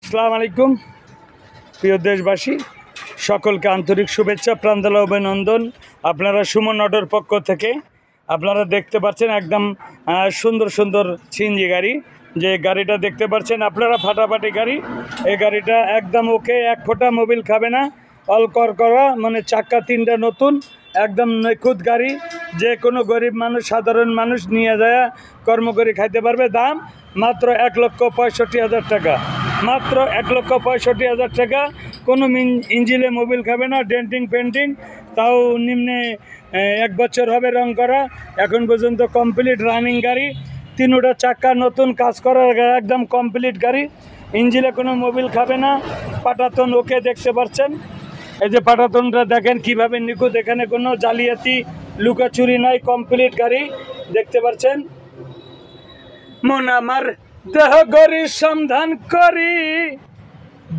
আসসালামু আলাইকুম প্রিয় দেশবাসী, সকলকে আন্তরিক শুভেচ্ছা, প্রাঞ্জল অভিনন্দন। আপনারা সুমন অটোর পক্ষ থেকে আপনারা দেখতে পাচ্ছেন একদম সুন্দর সুন্দর সিএনজি গাড়ি। যে গাড়িটা দেখতে পাচ্ছেন আপনারা, ফাটাফাটি গাড়ি। এই গাড়িটা একদম ওকে, এক ফোঁটা মোবিল খাবে না, অল করা, মানে চাক্কা তিনটা নতুন, একদম নিখুঁত গাড়ি। যে কোনো গরিব মানুষ, সাধারণ মানুষ নিয়ে যায় কর্ম করে খাইতে পারবে। দাম মাত্র 1,65,000 টাকা, মাত্র 1,65,000 টাকা। কোনো ইঞ্জিনে মোবিল খাবে না, ডেন্টিং পেন্টিং তাও নিম্নে 1 বছর হবে রং করা, এখন পর্যন্ত কমপ্লিট রানিং গাড়ি। তিনটা চাক্কা নতুন, কাজ করার একদম কমপ্লিট গাড়ি। ইঞ্জিনে কোনো মোবিল খাবে না, পাটাতন ওকে দেখতে পাচ্ছেন। এই যে পাটাতনটা দেখেন কিভাবে নিখুঁত, এখানে কোনো জালিয়াতি লুকাচুরি নাই, কমপ্লিট গাড়ি দেখতে পাচ্ছেন। মন আমার দেহ গড়ির সন্ধান করি,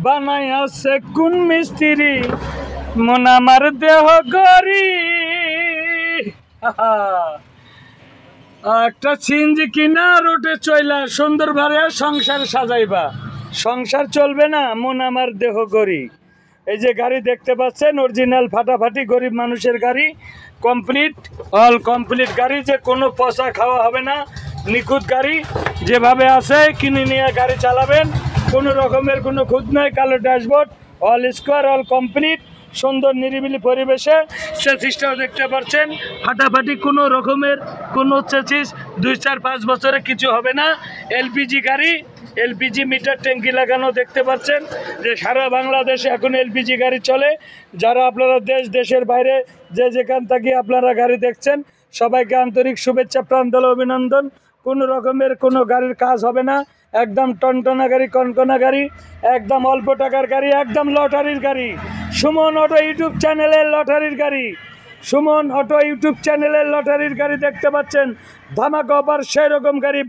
বানাই আছে কোন মিস্ত্রি, মন আমার দেহ গড়ি। একটা সিএনজি কিনা রোটে চইলা সুন্দর ভাবে সংসার সাজাইবা, সংসার চলবে না, মন আমার দেহ গড়ি। এই যে গাড়ি দেখতে পাচ্ছেন, অরিজিনাল ফাটাফাটি গরিব মানুষের গাড়ি, কমপ্লিট অল কমপ্লিট গাড়ি। যে কোনো পয়সা খাওয়া হবে না, নিখুঁত গাড়ি। যেভাবে আছে কিনে নিয়ে গাড়ি চালাবেন, কোনো রকমের কোনো খুঁত নয়। কালো dashboard, all square, all complete, সুন্দর নিরিবিলি পরিবেশে। চেসিসটাও দেখতে পাচ্ছেন ফাটাফাটি, কোনো রকমের কোনো চেসিস 2-4-5 বছরে কিছু হবে না। এলপিজি গাড়ি, এলপিজি মিটার ট্যাঙ্কি লাগানো দেখতে পাচ্ছেন। যে সারা বাংলাদেশে এখন এলপিজি গাড়ি চলে। যারা আপনারা দেশের বাইরে যে যেখান থেকে আপনারা গাড়ি দেখছেন, সবাইকে আন্তরিক শুভেচ্ছা, প্রাঞ্জল অভিনন্দন। কোনো রকমের কোনো গাড়ির কাজ হবে না, একদম টনটনা গাড়ি, কনকনা গাড়ি, একদম অল্প টাকার গাড়ি, একদম লটারির গাড়ি। সুমন অটো ইউটিউব চ্যানেলের লটারির গাড়ি, সুমন অটো ইউটিউব চ্যানেলের লটারির গাড়ি দেখতে পাচ্ছেন। ধামাকা অফার সেই রকম গাড়ি,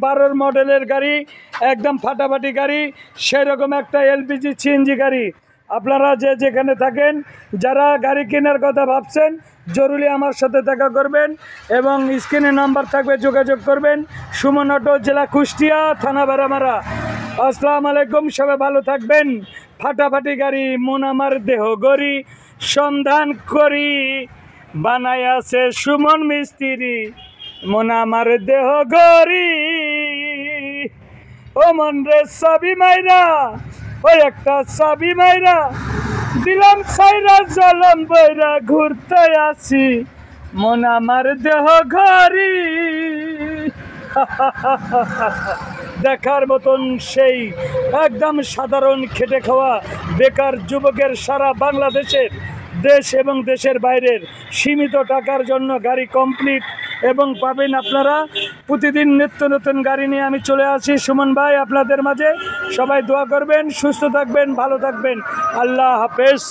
12 মডেলের গাড়ি, একদম ফাটাফাটি গাড়ি, সেই রকম একটা এলপিজি সিএনজি গাড়ি। আপনারা যে যেখানে থাকেন, যারা গাড়ি কেনার কথা ভাবছেন, জরুরি আমার সাথে দেখা করবেন এবং স্ক্রিনে নাম্বার থাকবে, যোগাযোগ করবেন। সুমন অটো, জেলা কুষ্টিয়া, থানা বারামারা। আসসালামু আলাইকুম, সবাই ভালো থাকবেন। ফাটাফাটি গাড়ি, মন আমার দেহ গড়ি, সন্ধান করি, বানাই আছে সুমন মিস্ত্রি, মন আমার দেহ গড়ি। ও মন রে চাবি মাইরা, ওই একটা চাবি মাইরা দিলাম সাইরা, জলম বইরা ঘুরতে আসি, মন আমার দেহ ঘড়ি। দেখার মতন সেই একদম সাধারণ খেটে খাওয়া বেকার যুবকের সারা বাংলাদেশের, দেশ এবং দেশের বাইরের সীমিত টাকার জন্য গাড়ি কমপ্লিট এবং পাবেন আপনারা। প্রতিদিন নিত্য নতুন গাড়ি নিয়ে আমি চলে আসি সুমন ভাই আপনাদের মাঝে। সবাই দোয়া করবেন, সুস্থ থাকবেন, ভালো থাকবেন। আল্লাহ হাফেজ।